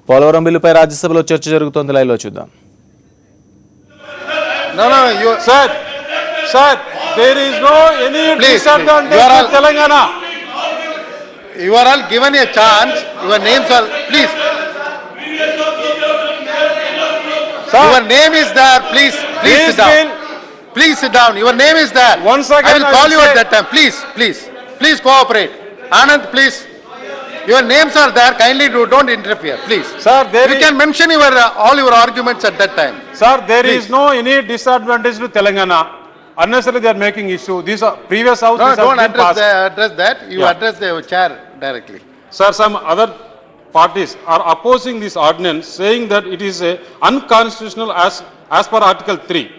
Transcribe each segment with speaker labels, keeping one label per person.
Speaker 1: పోలవరం బిల్లుపై రాజ్యసభలో చర్చ జరుగుతోంది. లైవ్లో చూద్దాం.
Speaker 2: Sir, there is no any disadvantage to Telangana.
Speaker 3: You are all given a chance. Your names are, please.
Speaker 2: Sir,
Speaker 3: your name is there. Please sit down. Please sit down. Your name is there.
Speaker 2: Once again,
Speaker 3: I will call you at that time. Please cooperate. Anand, please. Your names are there. Kindly don't interfere, please.
Speaker 2: Sir,
Speaker 3: you can mention your all your arguments at that time.
Speaker 2: Sir, there is no any disadvantage to Telangana. Unnecessarily they are making issue. These are previous house.
Speaker 3: No, don't address that. You address the chair directly.
Speaker 2: Sir, some other parties are opposing this ordinance, saying that it is unconstitutional as per Article 3.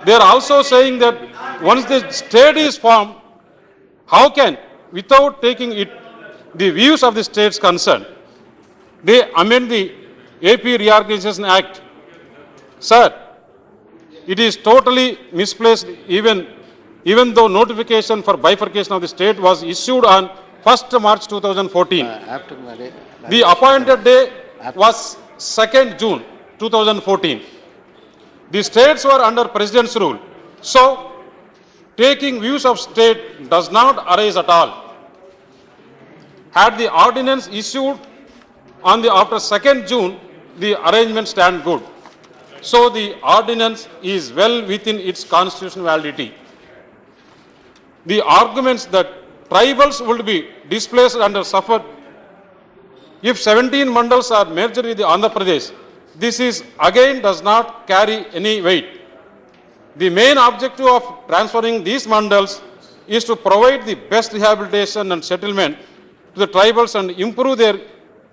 Speaker 2: They are also saying that once the state is formed, how can, without taking the views of the states concerned, they amend the AP Reorganization Act. Sir, it is totally misplaced, even though notification for bifurcation of the state was issued on 1st March 2014. The appointed day was 2nd June 2014. The states were under President's rule. So, taking views of state does not arise at all. Had the ordinance issued after 2nd June, the arrangement stand good. So the ordinance is well within its constitutional validity. The arguments that tribals would be displaced under suffer if 17 mandals are merged with the Andhra Pradesh, this is again does not carry any weight. The main objective of transferring these mandals is to provide the best rehabilitation and settlement to the tribals and improve their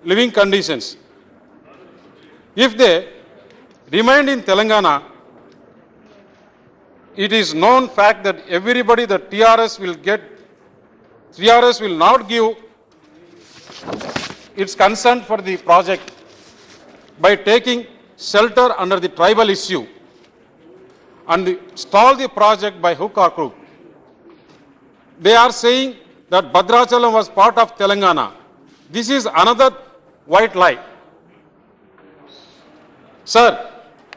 Speaker 2: living conditions. If they remained in Telangana, it is known fact that everybody that TRS will not give its consent for the project by taking shelter under the tribal issue and stall the project by hook or crook. They are saying that Bhadrachalam was part of Telangana. This is another white lie. Sir,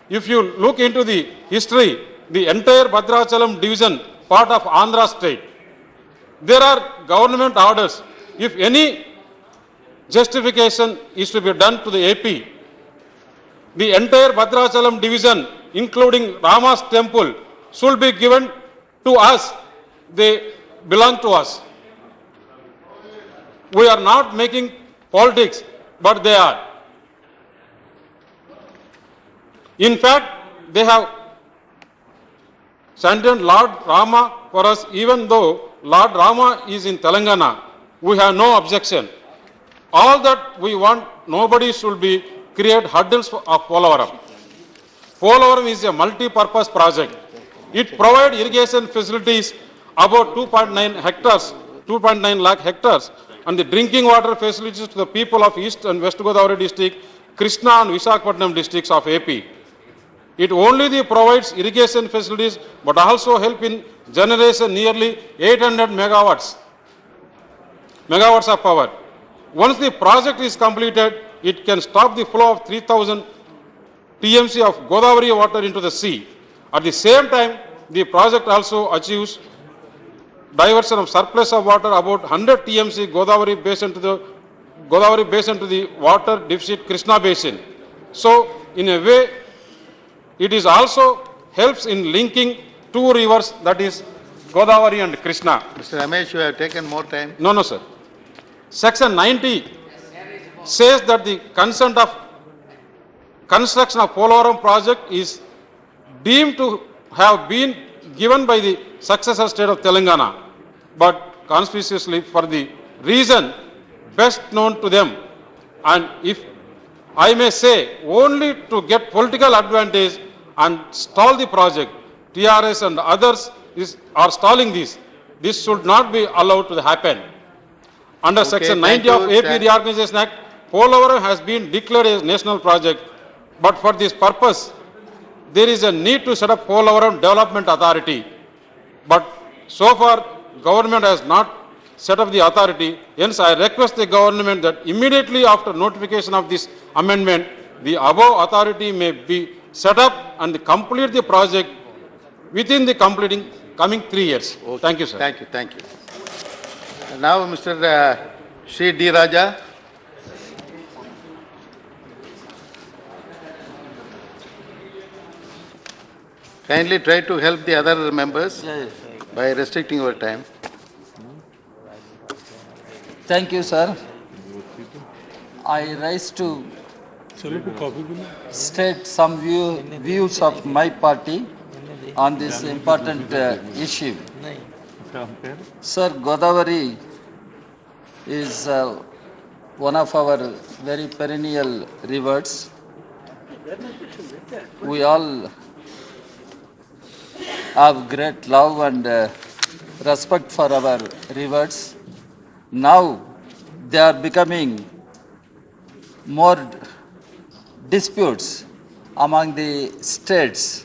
Speaker 2: if you look into the history, the entire Bhadrachalam division, part of Andhra state, there are government orders. If any justification is to be done to the AP, the entire Bhadrachalam division, including Rama's temple, should be given to us. They belong to us. We are not making politics, but they are. In fact, they have sanctioned Lord Rama for us, even though Lord Rama is in Telangana. We have no objection. All that we want, nobody should be create hurdles of Polavaram. Polavaram is a multi-purpose project. It provides irrigation facilities about 2.9 hectares, 2.9 lakh hectares, and the drinking water facilities to the people of East and West Godavari district, Krishna and Visakhapatnam districts of AP. It only provides irrigation facilities, but also help in generation nearly 800 megawatts of power. Once the project is completed, it can stop the flow of 3,000 TMC of Godavari water into the sea. At the same time, the project also achieves diversion of surplus of water about 100 TMC Godavari basin to the water deficit Krishna basin. So, in a way, it is also helps in linking two rivers, that is Godavari and Krishna.
Speaker 3: Mr. Ramesh, you have taken more time.
Speaker 2: No, sir. Section 90 says that the consent of construction of Polavaram project is deemed to have been given by the successor state of Telangana, but conspicuously for the reason best known to them, and if I may say only to get political advantage and stall the project. TRS and others are stalling this. This should not be allowed to happen. Under Section 90 of AP Reorganization Act, Polavaram has been declared a national project, but for this purpose, there is a need to set up Polavaram Development Authority. But so far, government has not set of the authority. Hence, I request the government that immediately after notification of this amendment, the above authority may be set up and complete the project within the completing coming 3 years. Thank you, sir.
Speaker 3: Thank you, thank you. Now, Mr. Sri D. Raja. Kindly try to help the other members by restricting your time.
Speaker 4: Thank you, sir. I rise to state some views of my party on this important issue. Sir, Godavari is one of our very perennial rivers. We all have great love and respect for our rivers. Now they are becoming more disputes among the states.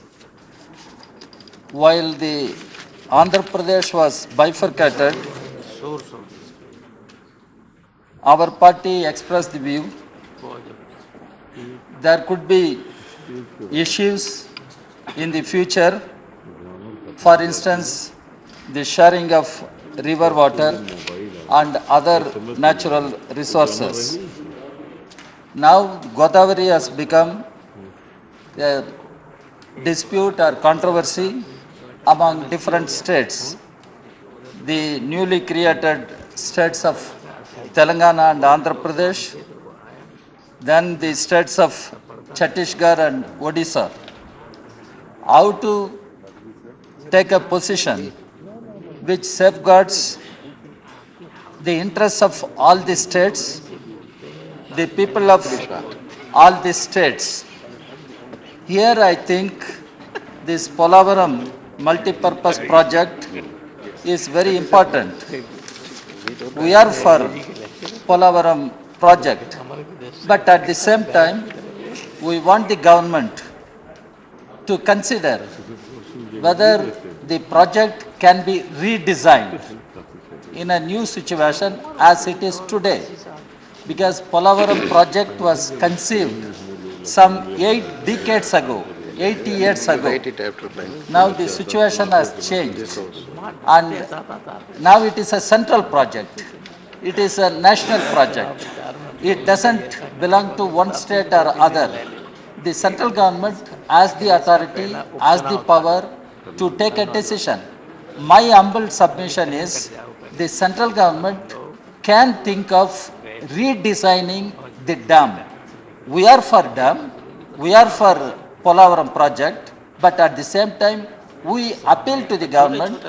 Speaker 4: While the Andhra Pradesh was bifurcated, our party expressed the view there could be issues in the future. For instance, the sharing of river water and other natural resources. Now, Godavari has become a dispute or controversy among different states. The newly created states of Telangana and Andhra Pradesh, then the states of Chhattisgarh and Odisha. How to take a position which safeguards the interests of all the states, the people of all the states. Here I think this Polavaram multi-purpose project is very important. We are for Polavaram project, but at the same time, we want the government to consider whether the project can be redesigned in a new situation as it is today. Because Polavaram project was conceived some 8 decades ago, 80 years ago. Now the situation has changed and now it is a central project. It is a national project. It doesn't belong to one state or other. The central government has the authority, has the power to take a decision. My humble submission is the central government can think of redesigning the dam. We are for dam, we are for Polavaram project, but at the same time we appeal to the government,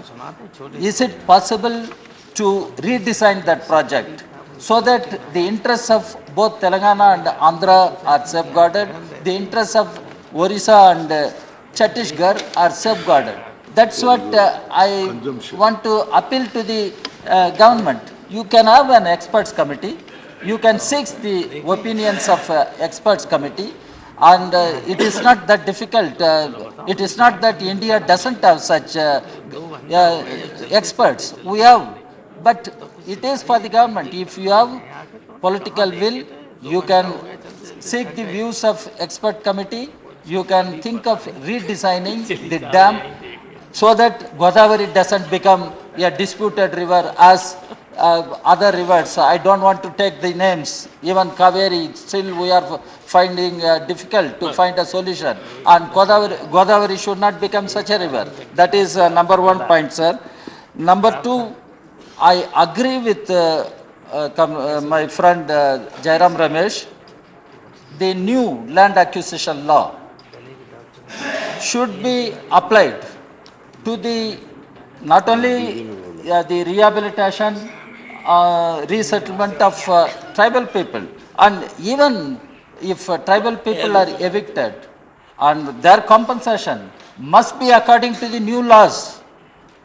Speaker 4: is it possible to redesign that project so that the interests of both Telangana and Andhra are safeguarded, the interests of Orissa and Chhattisgarh are safeguarded. That's what I want to appeal to the government. You can have an experts committee, you can seek the opinions of experts committee, and it is not that difficult. It is not that India doesn't have such experts. We have, but it is for the government. If you have political will, you can seek the views of expert committee, you can think of redesigning the dam so that Godavari doesn't become a disputed river as other rivers. I don't want to take the names. Even Kaveri, still we are finding difficult to find a solution. And Godavari should not become such a river. That is number one point, sir. Number two, I agree with my friend Jairam Ramesh. The new land acquisition law should be applied to the not only the rehabilitation, resettlement of tribal people, and even if tribal people are evicted, and their compensation must be according to the new laws,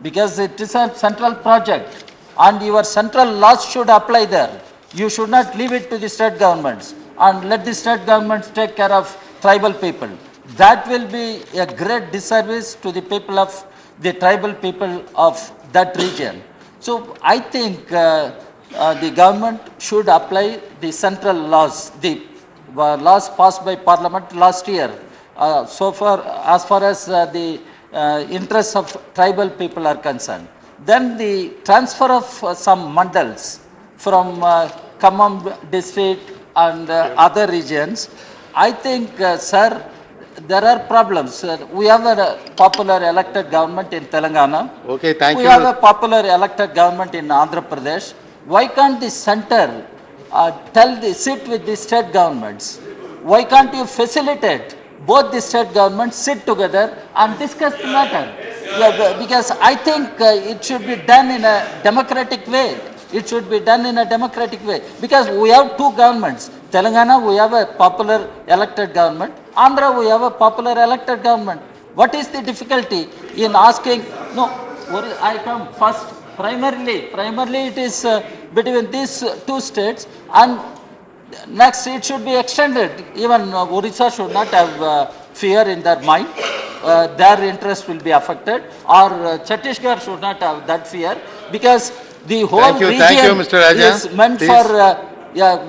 Speaker 4: because it is a central project and your central laws should apply there. You should not leave it to the state governments and let the state governments take care of tribal people. That will be a great disservice to the people of the tribal people of that region. So I think the government should apply the central laws, the laws passed by Parliament last year. So far as the interests of tribal people are concerned. Then the transfer of some mandals from Khammam district and other regions. I think, sir, there are problems. We have a popular elected government in Telangana.
Speaker 3: Okay, thank
Speaker 4: We
Speaker 3: you.
Speaker 4: have a popular elected government in Andhra Pradesh. Why can't the center sit with the state governments? Why can't you facilitate both the state governments sit together and discuss the matter? Yeah, because I think it should be done in a democratic way. It should be done in a democratic way. Because we have two governments. Telangana, we have a popular elected government. Andhra, we have a popular elected government. What is the difficulty in asking? No, I come first. Primarily it is between these two states, and next it should be extended. Even Orissa should not have fear in their mind. Their interest will be affected, or Chhattisgarh should not have that fear, because the whole region
Speaker 3: thank you, Mr. Raja.
Speaker 4: is meant
Speaker 3: Please.
Speaker 4: for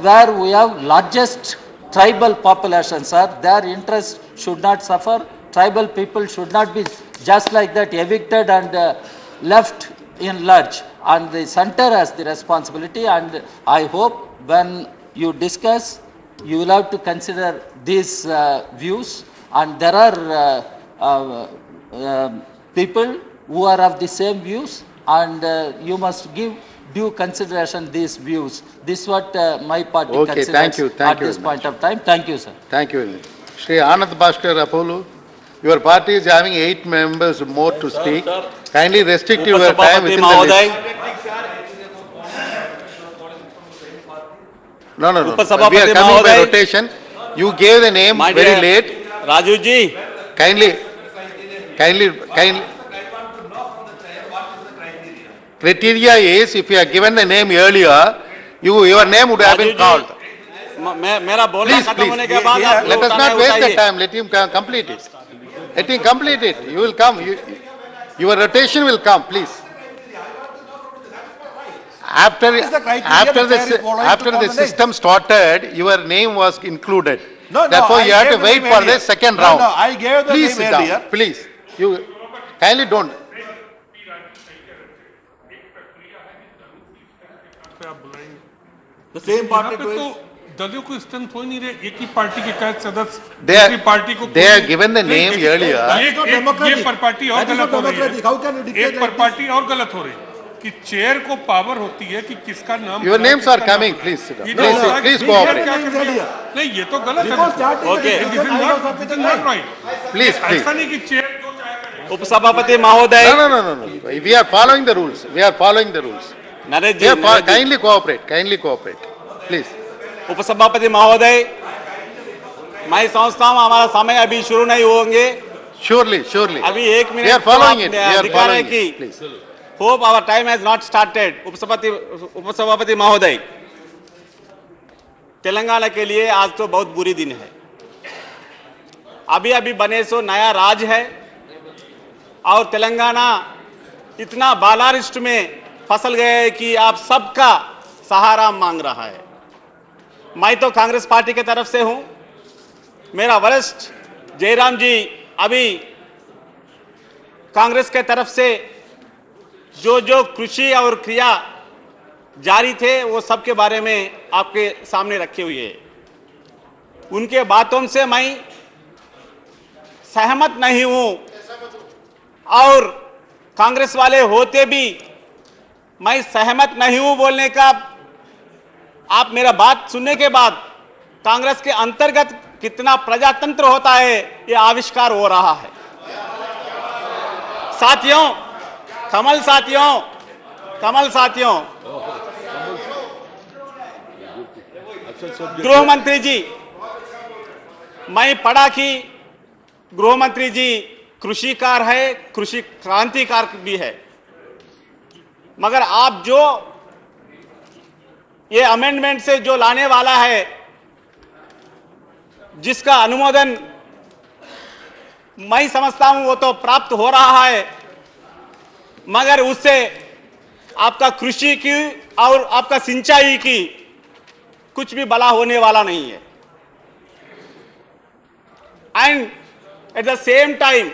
Speaker 4: where we have largest tribal populations are. Their interest should not suffer. Tribal people should not be just like that evicted and left in lurch. And the center has the responsibility, and I hope when you discuss, you will have to consider these views. And there are people who are of the same views, and you must give due consideration these views. This is what my party
Speaker 3: Okay,
Speaker 4: considers
Speaker 3: thank you
Speaker 4: at this
Speaker 3: very
Speaker 4: point of time. Thank you, sir.
Speaker 3: Thank you. Shri Anand Bhaskar Apollo, your party is having 8 members more to speak. Kindly restrict your time
Speaker 5: उपसभापति
Speaker 3: within the
Speaker 5: महोदय,
Speaker 3: list. No.
Speaker 5: उपसभापति
Speaker 3: We are coming by
Speaker 5: महोदय।
Speaker 3: rotation. You gave the name
Speaker 5: My
Speaker 3: very
Speaker 5: dear
Speaker 3: late.
Speaker 5: Raju ji,
Speaker 3: Kindly. Criteria is, if you have given the name earlier, your name would have
Speaker 5: Raju
Speaker 3: been called.
Speaker 5: जी, मेरा बोलना
Speaker 3: Please,
Speaker 5: खत्म होने के
Speaker 3: please.
Speaker 5: बाद आप
Speaker 3: Let
Speaker 5: लोग
Speaker 3: us
Speaker 5: उठाने
Speaker 3: not waste the
Speaker 5: उठाइए।
Speaker 3: time. Let him complete it. Let him complete it. You will come. Your rotation will come, please. After
Speaker 6: the criteria the chair is following to
Speaker 3: after
Speaker 6: call
Speaker 3: the
Speaker 6: the name?
Speaker 3: system started, your name was included.
Speaker 6: No,
Speaker 3: Therefore,
Speaker 6: I
Speaker 3: you have
Speaker 6: gave
Speaker 3: to
Speaker 6: the
Speaker 3: wait
Speaker 6: name
Speaker 3: for the
Speaker 6: earlier.
Speaker 3: second
Speaker 6: No,
Speaker 3: round.
Speaker 6: no, I gave the
Speaker 3: Please
Speaker 6: name
Speaker 3: sit down.
Speaker 6: earlier.
Speaker 3: Please. You kindly don't.
Speaker 6: The same party
Speaker 7: यहाँ पे तो दलियों को strength हो ही नहीं रहे, एक ही party के कैद सदस्य
Speaker 3: They are-
Speaker 7: दूसरी पार्टी को
Speaker 3: they are given the name earlier.
Speaker 7: ये पर पार्टी और
Speaker 6: That is not
Speaker 7: गलत हो रही
Speaker 6: democratic. How can you
Speaker 7: है,
Speaker 6: dictate
Speaker 7: एक पर
Speaker 6: like
Speaker 7: पार्टी और गलत हो रही है कि चेयर को पावर होती है कि किसका नाम
Speaker 3: Your
Speaker 7: बुलाए,
Speaker 3: names are
Speaker 7: किसका
Speaker 3: coming.
Speaker 7: नाम
Speaker 3: Please
Speaker 7: बुलाए।
Speaker 3: sit down.
Speaker 7: ये
Speaker 3: Please,
Speaker 7: तो
Speaker 3: please
Speaker 7: ये
Speaker 3: cooperate.
Speaker 7: क्या कर दिया? नहीं, ये तो गलत है।
Speaker 6: Before starting the
Speaker 5: Okay.
Speaker 7: This is
Speaker 6: discussion, I
Speaker 7: not-
Speaker 6: was
Speaker 7: this is
Speaker 6: submitting
Speaker 7: not
Speaker 6: name.
Speaker 7: right.
Speaker 3: Please, please.
Speaker 7: ऐसा नहीं कि चेयर जो चाहे करे।
Speaker 5: उपसभापति महोदय,
Speaker 3: No. We are following the rules. We are following the rules.
Speaker 5: Naresh
Speaker 3: We
Speaker 5: ji,
Speaker 3: are
Speaker 5: Naresh ji,
Speaker 3: kindly cooperate. Kindly cooperate. Please.
Speaker 5: उपसभापति महोदय, मैं समझता हूँ हमारा समय अभी शुरू नहीं होंगे।
Speaker 3: Surely.
Speaker 5: अभी 1 minute
Speaker 3: We are following it. We are
Speaker 5: दिखा रहे
Speaker 3: following
Speaker 5: कि
Speaker 3: it. Please.
Speaker 5: Hope our time has not started. उपसभापति महोदय, तेलंगाना के लिए आज तो बहुत बुरी दिन है। अभी बने सो नया राज है और तेलंगाना इतना बालारिष्ट में फसल गए है कि आप सबका सहारा मांग रहा है। मैं तो कांग्रेस पार्टी की तरफ से हूं। मेरा वरिष्ठ जयराम जी अभी कांग्रेस के तरफ से जो कृषि और क्रिया जारी थे वो सब के बारे में आपके सामने रखे हुए हैं। उनके बातों से मैं सहमत नहीं हूं और कांग्रेस वाले होते भी मैं सहमत नहीं हूं बोलने का आप मेरा बात सुनने के बाद कांग्रेस के अंतर्गत कितना प्रजातंत्र होता है ये आविष्कार हो रहा है। साथियों, कमल साथियों, गृह मंत्री जी, मैं पढ़ा कि गृह मंत्री जी कृषिकार है, कृषि क्रांतिकार भी है, मगर आप जो ये अमेंडमेंट से जो लाने वाला है जिसका अनुमोदन मैं समझता हूं वो तो प्राप्त हो रहा है, मगर उससे आपका कृषि की और आपका सिंचाई की कुछ भी भला होने वाला नहीं है। And at the same time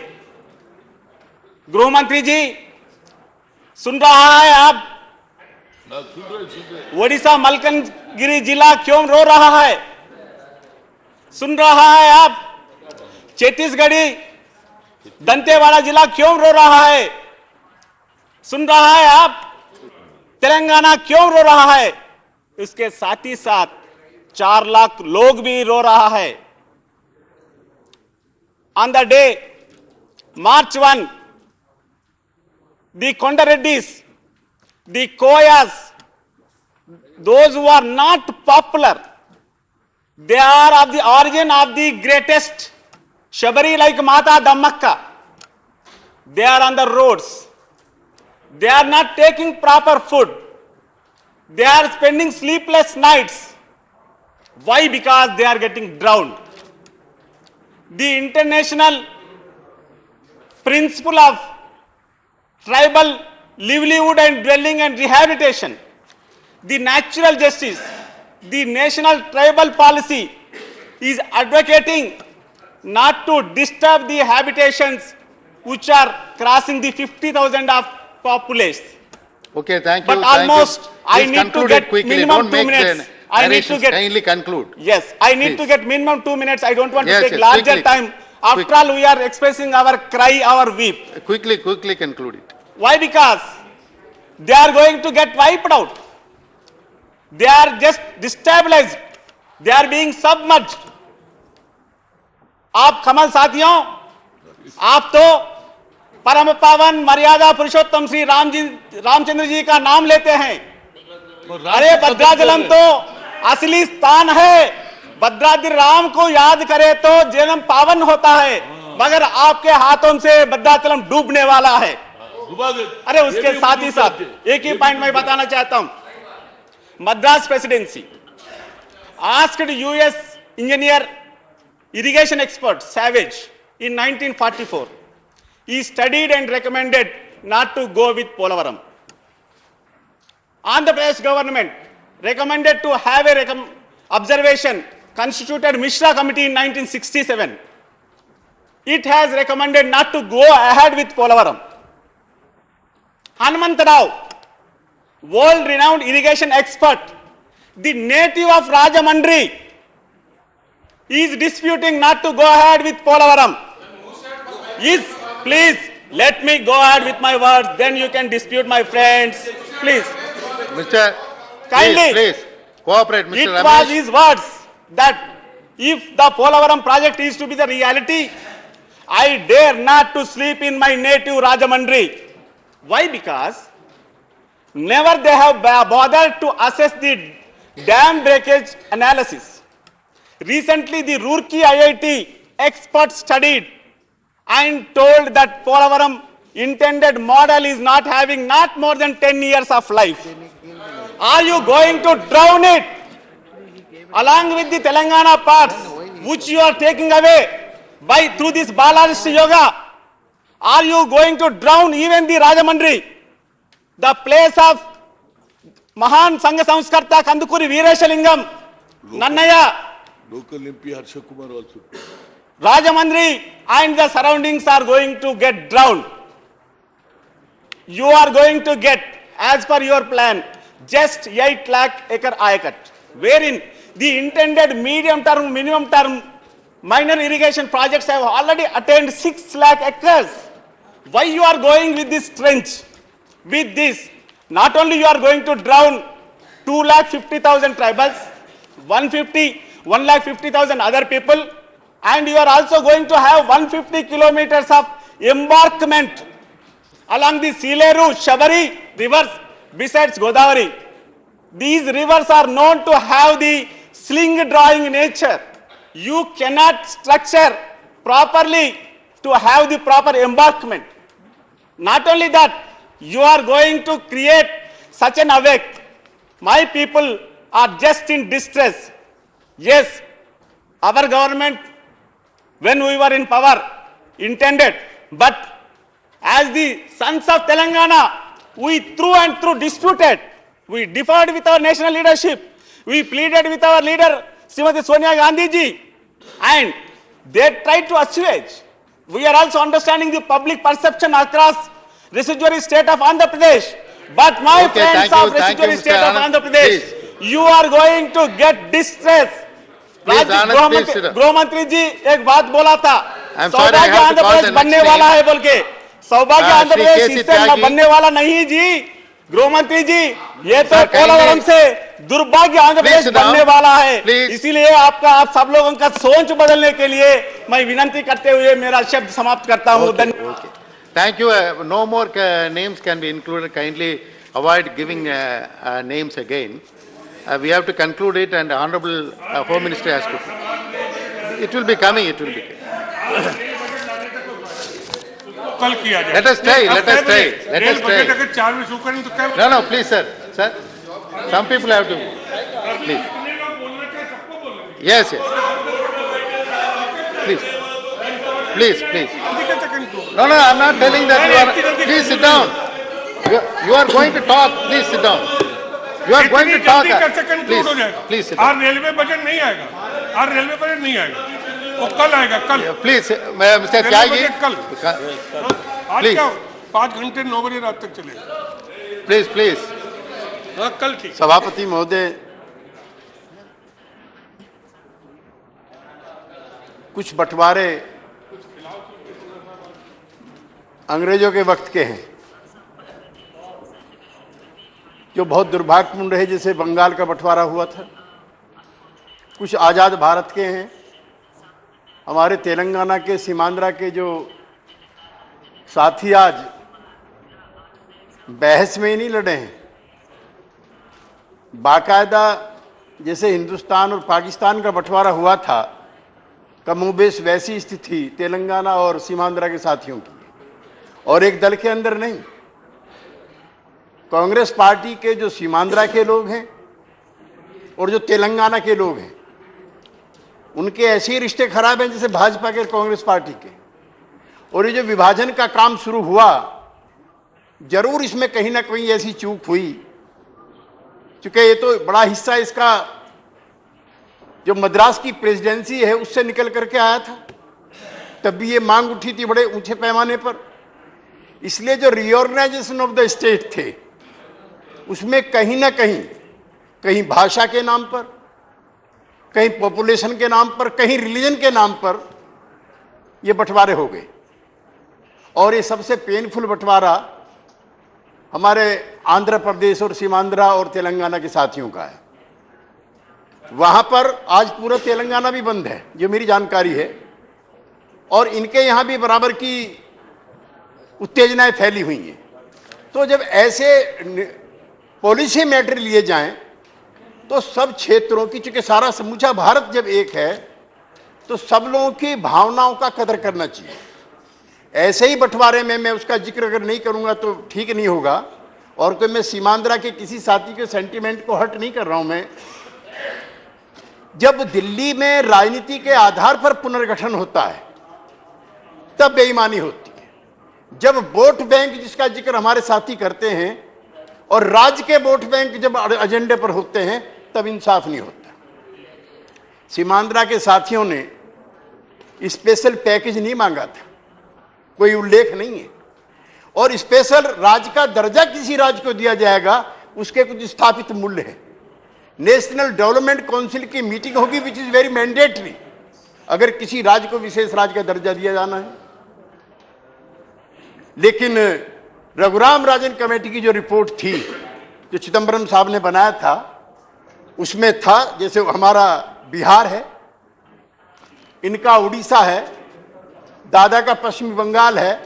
Speaker 5: गृह मंत्री जी सुन रहा है आप, ओडिशा मलकनगिरी जिला क्यों रो रहा है? सुन रहा है आप, छत्तीसगढ़ी दंतेवाड़ा जिला क्यों रो रहा है? सुन रहा है आप, तेलंगाना क्यों रो रहा है? इसके साथ ही साथ 4 लाख लोग भी रो रहा है। On the day March 1, the Kondareddis, the Koyas, those who are not popular, they are of the origin of the greatest Shabari like Mata Dammakka. They are on the roads. They are not taking proper food. They are spending sleepless nights. Why? Because they are getting drowned. The international principle of tribal livelihood and dwelling and rehabilitation, the natural justice, the national tribal policy is advocating not to disturb the habitations which are crossing the 50,000 of populace.
Speaker 3: Okay, thank you.
Speaker 5: But
Speaker 3: thank
Speaker 5: almost
Speaker 3: you.
Speaker 5: I
Speaker 3: Please
Speaker 5: need to
Speaker 3: conclude
Speaker 5: get
Speaker 3: it quickly.
Speaker 5: minimum
Speaker 3: Don't
Speaker 5: 2
Speaker 3: make
Speaker 5: minutes.
Speaker 3: the
Speaker 5: I need to
Speaker 3: narrations.
Speaker 5: get-
Speaker 3: Kindly conclude.
Speaker 5: Yes, I need
Speaker 3: Please.
Speaker 5: to get minimum 2 minutes. I don't want
Speaker 3: Yes,
Speaker 5: to take
Speaker 3: yes,
Speaker 5: larger
Speaker 3: quickly.
Speaker 5: time. After
Speaker 3: Quick.
Speaker 5: all, we are expressing our cry, our weep.
Speaker 3: Quickly conclude it.
Speaker 5: Why? Because they are going to get wiped out. They are just destabilized. They are being submerged. आप कमल साथियों, आप तो परम पावन मर्यादा पुरुषोत्तम श्री रामचंद्र जी का नाम लेते हैं। अरे भद्राचलम तो असली स्थान है। भद्राद्रि राम को याद करे तो जन्म पावन होता है, मगर आपके हाथों से भद्राचलम डूबने वाला है। अरे उसके साथ ही साथ एक ही पॉइंट मैं बताना चाहता हूं। Madras presidency asked US engineer irrigation expert Savage in 1944. He studied and recommended not to go with Polavaram. Andhra Pradesh government recommended to have a observation, constituted Mishra Committee in 1967. It has recommended not to go ahead with Polavaram. Hanumanta Rao, world-renowned irrigation expert, the native of Rajamandri, is disputing not to go ahead with Polavaram. Please, let me go ahead with my words, then you can dispute, my friends. Please.
Speaker 3: Mr.
Speaker 5: Kindly.
Speaker 3: Please, cooperate, Mr.
Speaker 5: It
Speaker 3: Ramesh.
Speaker 5: was his words that if the Polavaram project is to be the reality, I dare not to sleep in my native Rajamandri. Why? Because never they have bothered to assess the dam breakage analysis. Recently, the Roorkee IIT experts studied and told that Polavaram intended model is not having not more than 10 years of life. Are you going to drown it along with the Telangana parts which you are taking away through this Balarishta Yoga? Are you going to drown even the Rajamandri, the place of Mahan Sangha Samskarta Kandukuri Veerashalingam, Nannaya,
Speaker 6: Local MP Harsha Kumar also.
Speaker 5: Rajamandri and the surroundings are going to get drowned. You are going to get, as per your plan, just 8 lakh acre Ayakat, wherein the intended medium term, minimum term minor irrigation projects have already attained 6 lakh acres. Why you are going with this trench? With this, not only you are going to drown 2,50,000 tribals, 1,50,000 other people, and you are also going to have 150 kilometers of embankment along the Sileru, Shabari rivers besides Godavari. These rivers are known to have the sling drawing nature. You cannot structure properly to have the proper embankment. Not only that, you are going to create such an awake. My people are just in distress. Yes, our government, when we were in power, intended, but as the sons of Telangana, we through and through disputed. We differed with our national leadership. We pleaded with our leader, Srimati Sonia Gandhi ji, and they tried to assuage. We are also understanding the public perception across residuary state of Andhra Pradesh. But my
Speaker 3: Okay,
Speaker 5: friends
Speaker 3: thank you,
Speaker 5: of residuary
Speaker 3: Mr.
Speaker 5: state of
Speaker 3: Anand.
Speaker 5: Andhra Pradesh, you are going to get distress.
Speaker 3: Please,
Speaker 5: राज्य
Speaker 3: Anand, please sit down.
Speaker 5: गृह मंत्री जी एक बात बोला था,
Speaker 3: I'm sorry, I
Speaker 5: सौभाग्य
Speaker 3: have to
Speaker 5: Andhra
Speaker 3: call
Speaker 5: Pradesh
Speaker 3: the
Speaker 5: बनने
Speaker 3: next
Speaker 5: वाला
Speaker 3: name.
Speaker 5: है बोल के, सौभाग्य आंध्र
Speaker 3: श्री
Speaker 5: प्रदेश
Speaker 3: केसी
Speaker 5: इससे
Speaker 3: त्यागी।
Speaker 5: बनने वाला नहीं जी। गृह मंत्री जी, ये तो
Speaker 3: Sir,
Speaker 5: पोलावरम
Speaker 3: kindly-
Speaker 5: से दुर्भाग्य Andhra
Speaker 3: Please
Speaker 5: Pradesh
Speaker 3: sit down.
Speaker 5: बनने वाला है।
Speaker 3: Please.
Speaker 5: इसीलिए आप सब लोगों का सोच बदलने के लिए मैं विनंती करते हुए मेरा शब्द समाप्त करता हूँ। धन्यवाद।
Speaker 3: Okay. Thank you. No more names can be included. Kindly avoid giving names again. We have to conclude it, and Honorable Home Minister has to. It will be coming. It will be.
Speaker 7: कल किया जाए।
Speaker 3: Let us try, let us try, let us
Speaker 7: rail budget
Speaker 3: try.
Speaker 7: अगर 4 में शुरू करें तो क्या
Speaker 3: No, no, please, sir. Sir, some people have to. Please. Yes, yes. Please. Please, please. No, no, I'm not telling that you are. Please sit down. You are going to talk. Please sit down. You are going to talk. Please, please sit down.
Speaker 7: आज railway budget नहीं आएगा, आज railway budget नहीं आएगा, वो कल आएगा, कल।
Speaker 3: Please, Mr. Tyagi.
Speaker 7: कल। आज
Speaker 3: Please.
Speaker 7: क्या 5 घंटे 9 बजे रात तक चलेगा।
Speaker 3: Please, please.
Speaker 7: हाँ, कल ठीक।
Speaker 8: सभापति महोदय, कुछ बंटवारे अंग्रेजों के वक्त के हैं जो बहुत दुर्भाग्यपूर्ण रहे, जैसे बंगाल का बंटवारा हुआ था। कुछ आज़ाद भारत के हैं, हमारे तेलंगाना के सीमांध्रा के जो साथी आज बहस में ही नहीं लड़े हैं, बाकायदा जैसे हिंदुस्तान और पाकिस्तान का बंटवारा हुआ था, कमोबेश वैसी स्थिति थी तेलंगाना और सीमांध्रा के साथियों की, और एक दल के अंदर नहीं। कांग्रेस पार्टी के जो सीमांध्रा के लोग हैं और जो तेलंगाना के लोग हैं, उनके ऐसे ही रिश्ते खराब हैं जैसे भाजपा के कांग्रेस पार्टी के। और ये जो विभाजन का काम शुरू हुआ, जरूर इसमें कहीं ना कहीं ऐसी चूक हुई, क्योंकि ये तो बड़ा हिस्सा इसका जो मद्रास की प्रेसिडेंसी है उससे निकल करके आया था। तब भी ये मांग उठी थी बड़े ऊंचे पैमाने पर। इसलिए जो रीऑर्गेनाइजेशन ऑफ द स्टेट थे, उसमें कहीं ना कहीं भाषा के नाम पर, कहीं पॉपुलेशन के नाम पर, कहीं रिलीजन के नाम पर ये बंटवारे हो गए। और ये सबसे पेनफुल बंटवारा हमारे आंध्र प्रदेश और सीमांध्रा और तेलंगाना के साथियों का है। वहां पर आज पूरा तेलंगाना भी बंद है, जो मेरी जानकारी है, और इनके यहां भी बराबर की उत्तेजनाएं फैली हुई हैं। तो जब ऐसे पॉलिसी मैटर लिए जाएं तो सब क्षेत्रों की, चूंकि सारा समूचा भारत जब एक है, तो सब लोगों की भावनाओं का कदर करना चाहिए। ऐसे ही बंटवारे में मैं उसका जिक्र अगर नहीं करूंगा तो ठीक नहीं होगा, और कोई मैं सीमांध्रा के किसी साथी के सेंटीमेंट को हर्ट नहीं कर रहा हूं। मैं जब दिल्ली में राजनीति के आधार पर पुनर्गठन होता है तब बेईमानी होती है। जब वोट बैंक जिसका जिक्र हमारे साथी करते हैं और राज्य के वोट बैंक जब एजेंडे पर होते हैं तब इंसाफ नहीं होता। सीमांध्रा के साथियों ने स्पेशल पैकेज नहीं मांगा था, कोई उल्लेख नहीं है। और स्पेशल राज्य का दर्जा किसी राज्य को दिया जाएगा, उसके कुछ स्थापित मूल्य है। नेशनल डेवलपमेंट काउंसिल की मीटिंग होगी विच इज वेरी मैंडेटरी, अगर किसी राज्य को विशेष राज्य का दर्जा दिया जाना है। लेकिन रघुराम राजन कमेटी की जो रिपोर्ट थी, जो चिदम्बरम साहब ने बनाया था, उसमें था जैसे हमारा बिहार है, इनका उड़ीसा है, दादा का पश्चिमी बंगाल है,